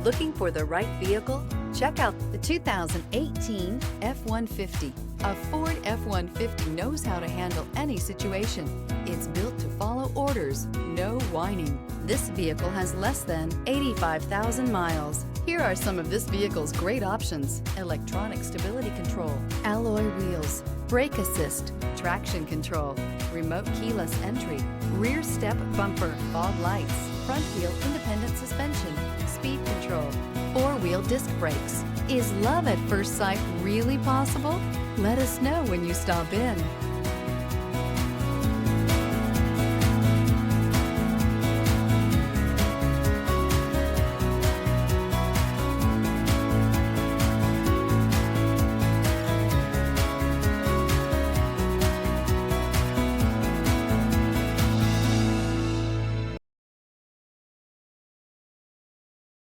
Looking for the right vehicle? Check out the 2018 F-150. A Ford F-150 knows how to handle any situation. It's built to follow orders, no whining. This vehicle has less than 85,000 miles. Here are some of this vehicle's great options: electronic stability control, alloy wheels, brake assist, traction control, remote keyless entry, rear step bumper, fog lights, front wheel independent suspension, speed control, four-wheel disc brakes. Is love at first sight really possible? Let us know when you stop in.